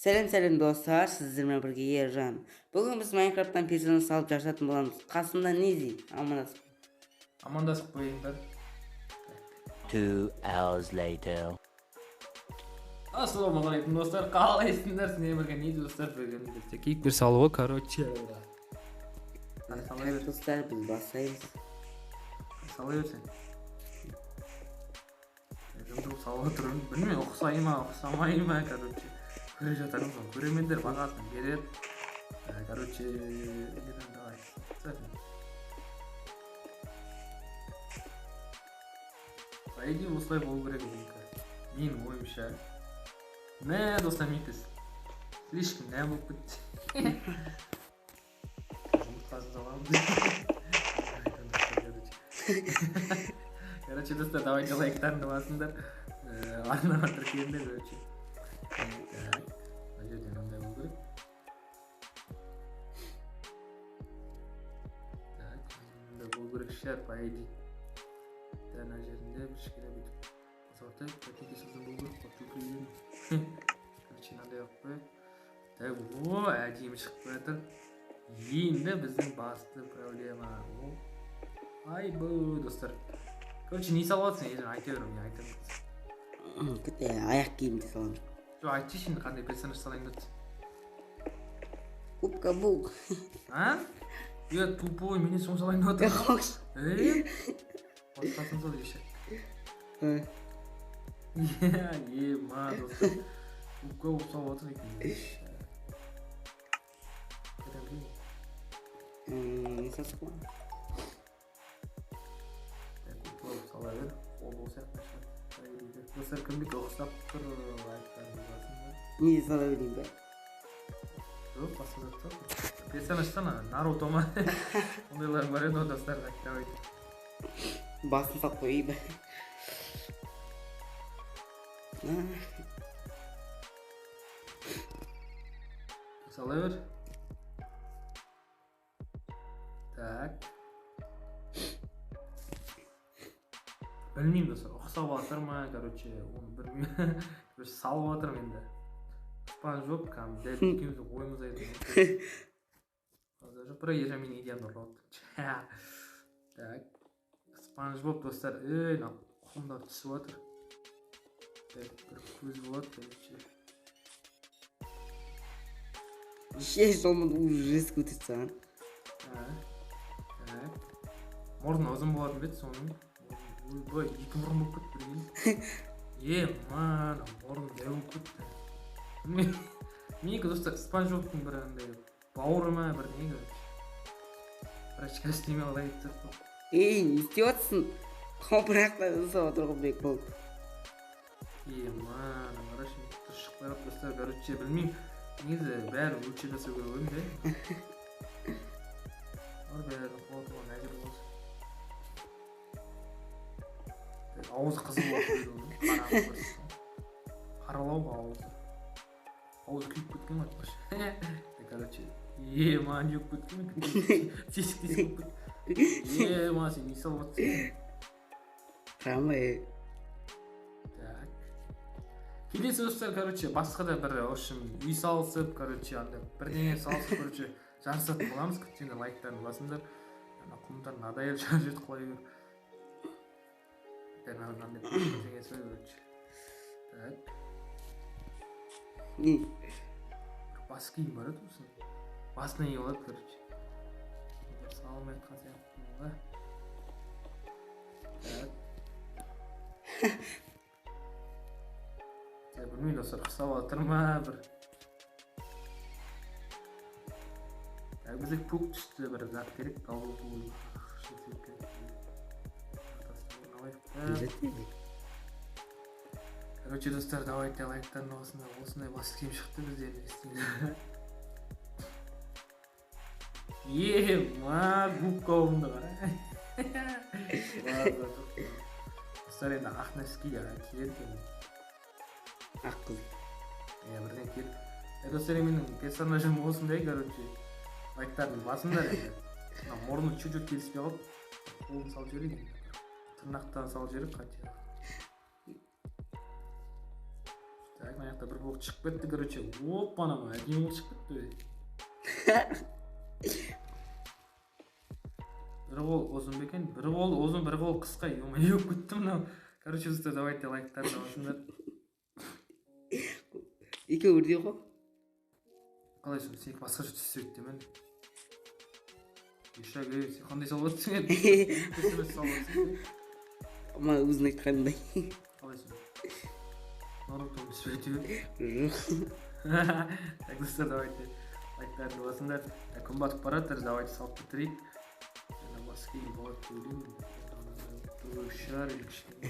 Сәлем достар, сіздермен бірге Ержан. Бүгін біз Майнкрафттан персонаж салып жасатын боламыз. Қасымда Низи, Амандасып қойыңдар. 2 hours later. Ассалаумағалейкум достар, қалайсыңдар? Сіздермен бірге Низи достар, бірге кейіпкер салуы, короче. Салай бер. Достар, біз бастаймыз. Салай берсең. Жұмды салып отырмын. Білмеймін, ұқсай ма, ұқсамай ма, короче. Көре жатармыз, көремендер бағасын береді. Короче, давай. По идее, осылай болу керек менің ойымша. Мә, достар, метіз. Слишком нәм болып кетті. Жұмыртқасын саламыз. Короче, достар, давайте лайктарыңды басыңдар. Арнаға тіркеліңдер, короче. Мына жерден андай болу керек. Так, мында болу керек шығар, по идее. Мына жерінде бір кішкене бүйтіп қосылтып, пакетке сіздің болу керек, қосылып қойып. Короче, мынандай қойып қойып. Так, о, әдемі шығып жатыр. Енді біздің басты проблема. Айбу, достар. Короче, не салып жатсың, ержан, айта беремін, не айтамын. Күтті, аяқ киімді саламын. Жоқ, айтшы şimdi қандай персонаж салайын деді. Губка Бук. А? Я тупой, менен соны салайын деп отыр. Қош. Басқасын сал еші. Ма, достар. Губка Бук салып отыр екен. Не салсақ па? Губка Бук сала бер, ол болса қашан. Достар, кімдікі ұқсап тұр, лайктарыңыз басында. Не сала берейін ба? Жоқ, басқа зат жоқ. Персонажтан Наруто ма? Ондайлар бар еді, достар, давайте. Басын салып қойып ба? Сала бер. Так. Білмеймін достар, ұқсап атыр ма, короче, оны білмеймін. Короче, салып атырмын енді. Спан жоқ, дәл екеуміздің ойымыз айтып. Жоқ, бірақ ержан менің идеямды ұрлап отыр. Так. Спанж боп, достар, құмдар түсіп отыр. Бір көз болады, короче. Ше, солмын ужас көтет саған. Так. Мұрын ұзын болатын бет, соның. Ойбай, екі мұрын болып кетті бірген. Ман, мұрын дәу болып кетті. Менікі достар, Спанж боптың бір бауыры ма, бір неге. Прачка істеме алай етсек қой. Не істеп жатсың? Қопырақта ұсап отырғым бек болды. Ман, қараш, түр шықпай қап достар, короче, білмеймін. Негізі бәрі өлшеп жасау керек ойым бе? Бәрі қолатыған әжір болсын. Ауызы қызыл болып қаралауға ауызы. Ауызы күйіп кеткен ғой. Короче, ман жоқ кеткен ме? Тесік болып кеткен. Ман сен не салып жатсың? Қама, келесі достар, короче, басқа да бір үй салысып, короче, бірдеңе салысып, короче, жарысатын боламыз. Күтсеңдер лайктарын басыңдар. Құмдар надоел жарып жетіп қалай бер. Мынандай бірдеңе сой, короче. Так. Не? Бас киім бар еді осы. Басына не болады, короче. Салым айтқан сияқты ба. Так. Білмейді достар, ұқсап атыр ма бір. Бізге көк түсті бір зат керек, қалу болу. Короче, достар, давайте лайктарын осындай бас киім шықты бізден істейді. Ма, губка болымды қара. Достар, енді ақ нәрске келеді. Ақ қыз. Бірден келіп. Достар, менің персонажым осындай, короче. Лайктарын басымдар енді. Мұрны чуть-чуть келіспей қалып, қолын салып жіберейін. Тырнақтан салып жіберіп, қатия. Так, мына жақта бір оқ шығып кетті, короче. Оппана, әдемі оқ шығып кетті. Бір қол ұзын бекен, бір қол ұзын, бір қол қысқа. Ё-моё, кетті мынау. Короче, достар, давайте лайктарды басыңдар. Екеуі бірдей ғой. Қалай сол, сен басқаша түсіп демен. Ешак, сен қандай салып отырсың еді? Көсімес салып отырсың. Ама өзің айтқандай. Қалай сол? Наруто түсіп Жоқ. Так, достар, давайте лайктарды басыңдар. Күн батып баратыр, давайте салып кетірейік. Намаз кейін болады деп ойлаймын. Шығар енді кішкене.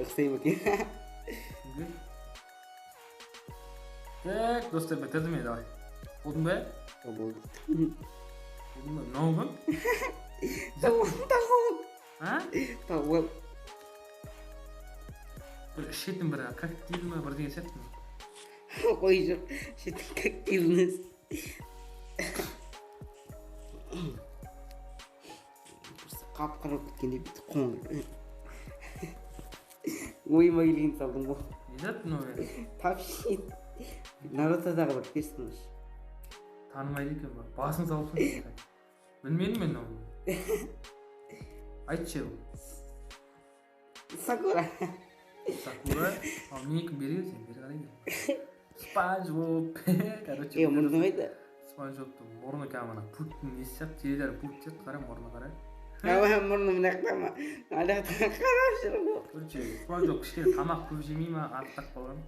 Ұқсаймын екен. Так, достар, бітірдім мен, давай. Болдың ба? Болды. Болдың ба? Мынау ба? Тауып. А? Тауып. Бір шетін бір коктейль ма бірдеңе сияқты ма? Қой жоқ. Шетін коктейліңіз. Қап-қара күткенде бүйтіп қоңыр. Ойыма келген салдың ғой. Не зат мынау я? Тапшин. Нарутодағы бір персонаж. Танымайды екен ба? Басын салып тұрсың. Білмедім мен оны. Айтшы ол. Сакура. Сакура. Ал менікі бере сен бері қарай кел. Спанч Боб. Короче. Мұрны қайда? Спанч Бобтың мұрны кәмана путтың несі сияқты, теледері пут сияқты, қара мұрны қара. Мұрны мынақта ма? Алақтан қарап жүрмін ғой. Короче, Спанч Боб кішкене тамақ көп жемей ма, артық қалған.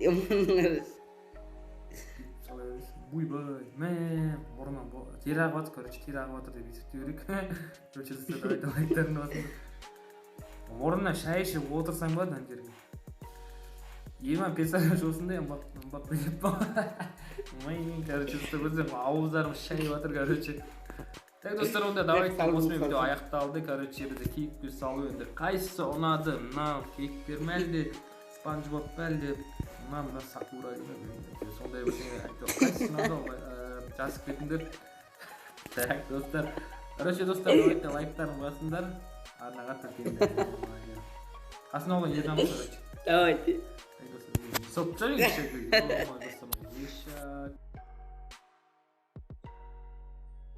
Мұрны қараш. Ойбай, мұрны тері ағып жатыр, короче, тері ағып жатыр деп есептеу керек. Короче, сіздер лайктарын басыңдар. Орнына шай ішіп отырсаң болады ана жерге. Ема персонаж осындай Мбаппе деп па. Короче, көрсең ауыздарымыз шайып жатыр, короче. Так, достар, онда давайте осымен видео аяқталды. Короче, бізде кейіпкер салу енді қайсысы ұнады? Мынау кейіпкер ме әлде Спанч Боб па әлде мына Сакура дейді. Сондай бірдеңе айтып қайсысы ұнады ол жазып кетіңдер. Так, достар. Короче, достар, давайте лайктарын басыңдар. Арнаға тіркеліңдер. Қасына олай ержан болса, короче. Давайте. Соп, жарайын кіші.